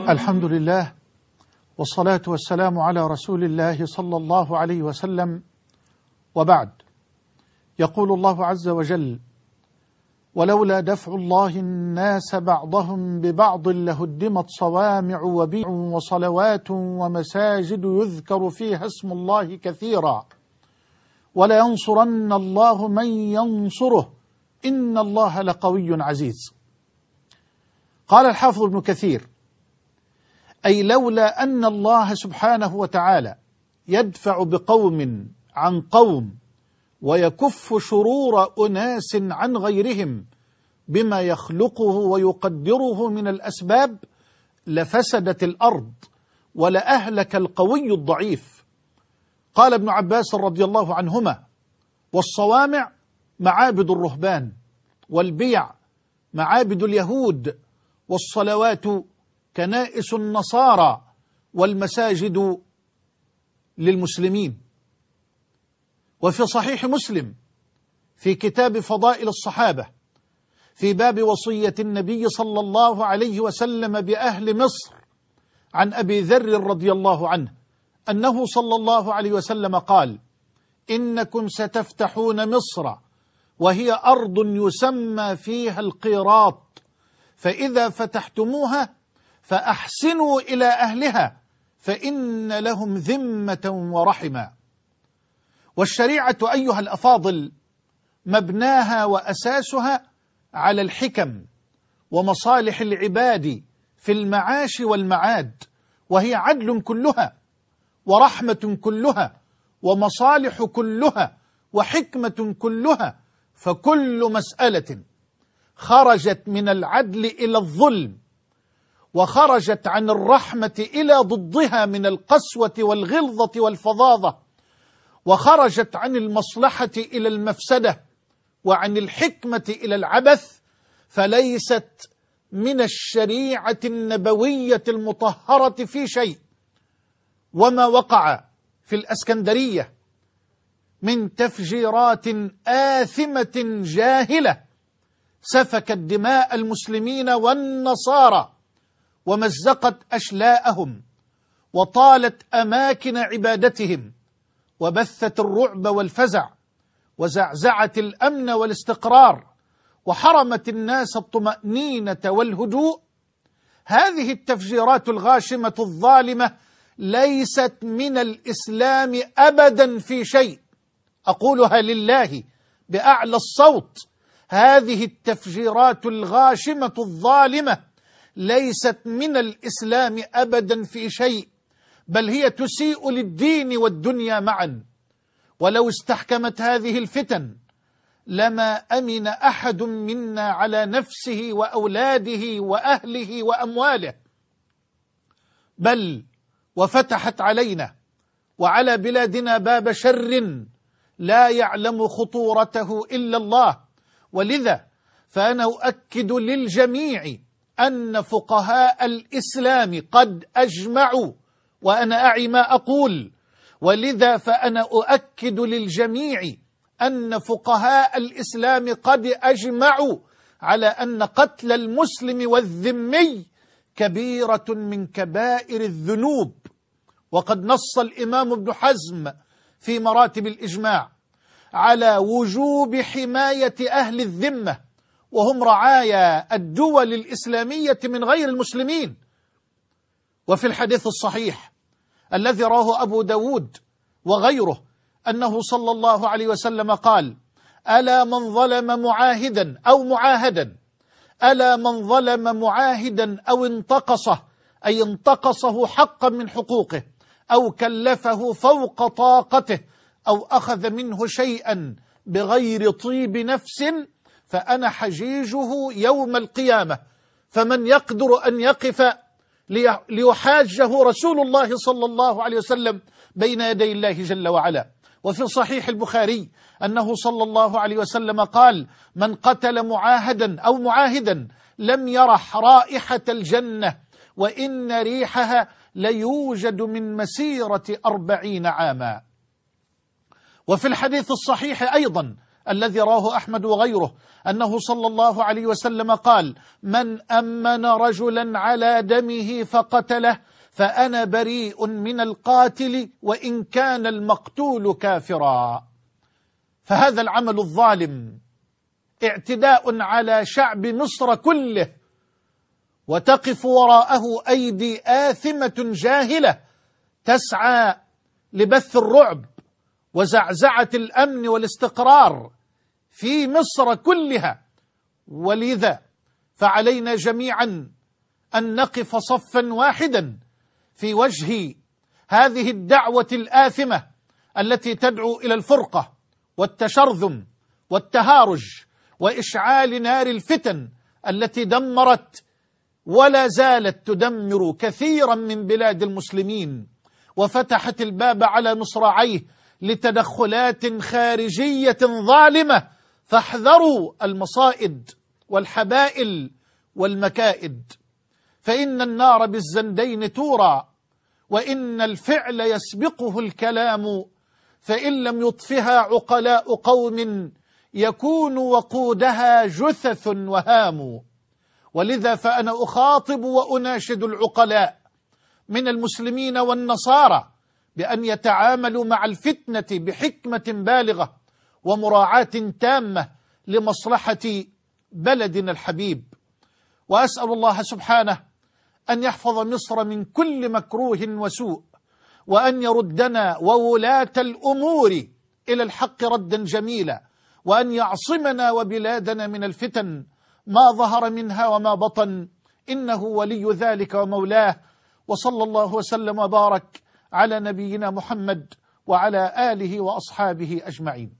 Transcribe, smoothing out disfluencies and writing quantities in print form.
الحمد لله والصلاة والسلام على رسول الله صلى الله عليه وسلم، وبعد. يقول الله عز وجل: ولولا دفع الله الناس بعضهم ببعض لهدمت صوامع وبيع وصلوات ومساجد يذكر فيها اسم الله كثيرا ولينصرن الله من ينصره إن الله لقوي عزيز. قال الحافظ ابن كثير: أي لولا أن الله سبحانه وتعالى يدفع بقوم عن قوم ويكف شرور أناس عن غيرهم بما يخلقه ويقدره من الأسباب لفسدت الأرض ولأهلك القوي الضعيف. قال ابن عباس رضي الله عنهما: والصوامع معابد الرهبان، والبيع معابد اليهود، والصلوات كنائس النصارى، والمساجد للمسلمين. وفي صحيح مسلم في كتاب فضائل الصحابة في باب وصية النبي صلى الله عليه وسلم بأهل مصر عن أبي ذر رضي الله عنه أنه صلى الله عليه وسلم قال: إنكم ستفتحون مصر وهي أرض يسمى فيها القيراط، فإذا فتحتموها فأحسنوا إلى أهلها فإن لهم ذمة ورحما. والشريعة أيها الأفاضل مبناها وأساسها على الحكم ومصالح العباد في المعاش والمعاد، وهي عدل كلها ورحمة كلها ومصالح كلها وحكمة كلها، فكل مسألة خرجت من العدل إلى الظلم وخرجت عن الرحمة إلى ضدها من القسوة والغلظة والفظاظة، وخرجت عن المصلحة إلى المفسدة وعن الحكمة إلى العبث، فليست من الشريعة النبوية المطهرة في شيء. وما وقع في الأسكندرية من تفجيرات آثمة جاهلة سفكت دماء المسلمين والنصارى ومزقت أشلاءهم وطالت أماكن عبادتهم وبثت الرعب والفزع وزعزعت الأمن والاستقرار وحرمت الناس الطمأنينة والهدوء، هذه التفجيرات الغاشمة الظالمة ليست من الإسلام أبدا في شيء. أقولها لله بأعلى الصوت: هذه التفجيرات الغاشمة الظالمة ليست من الإسلام أبدا في شيء، بل هي تسيء للدين والدنيا معا. ولو استحكمت هذه الفتن لما أمن أحد منا على نفسه وأولاده وأهله وأمواله، بل وفتحت علينا وعلى بلادنا باب شر لا يعلم خطورته إلا الله. ولذا فأنا أؤكد للجميع أن فقهاء الإسلام قد أجمعوا، وأنا أعي ما أقول، ولذا فأنا أؤكد للجميع أن فقهاء الإسلام قد أجمعوا على أن قتل المسلم والذمي كبيرة من كبائر الذنوب. وقد نص الإمام ابن حزم في مراتب الإجماع على وجوب حماية أهل الذمة وهم رعايا الدول الإسلامية من غير المسلمين. وفي الحديث الصحيح الذي رواه أبو داود وغيره أنه صلى الله عليه وسلم قال: ألا من ظلم معاهدا أو معاهدا، ألا من ظلم معاهدا أو انتقصه، أي انتقصه حقا من حقوقه، أو كلفه فوق طاقته، أو أخذ منه شيئا بغير طيب نفس، فأنا حجيجه يوم القيامة، فمن يقدر أن يقف ليحاجه رسول الله صلى الله عليه وسلم بين يدي الله جل وعلا. وفي صحيح البخاري أنه صلى الله عليه وسلم قال: من قتل معاهدا أو معاهدا لم يرح رائحة الجنة وإن ريحها ليوجد من مسيرة 40 عاما. وفي الحديث الصحيح أيضا الذي رواه أحمد وغيره أنه صلى الله عليه وسلم قال: من أمن رجلا على دمه فقتله فأنا بريء من القاتل وإن كان المقتول كافرا. فهذا العمل الظالم اعتداء على شعب مصر كله، وتقف وراءه أيدي آثمة جاهلة تسعى لبث الرعب وزعزعة الأمن والاستقرار في مصر كلها. ولذا فعلينا جميعا أن نقف صفا واحدا في وجه هذه الدعوة الآثمة التي تدعو إلى الفرقة والتشرذم والتهارج وإشعال نار الفتن التي دمرت ولا زالت تدمر كثيرا من بلاد المسلمين، وفتحت الباب على مصراعيه لتدخلات خارجية ظالمة. فاحذروا المصائد والحبائل والمكائد، فإن النار بالزندين تورى، وإن الفعل يسبقه الكلام، فإن لم يطفها عقلاء قوم يكون وقودها جثث وهام. ولذا فأنا أخاطب وأناشد العقلاء من المسلمين والنصارى بأن يتعاملوا مع الفتنة بحكمة بالغة ومراعاة تامة لمصلحة بلدنا الحبيب. وأسأل الله سبحانه أن يحفظ مصر من كل مكروه وسوء، وأن يردنا وولاة الأمور إلى الحق ردا جميلا، وأن يعصمنا وبلادنا من الفتن ما ظهر منها وما بطن، إنه ولي ذلك ومولاه. وصلى الله وسلم وبارك على نبينا محمد وعلى آله وأصحابه أجمعين.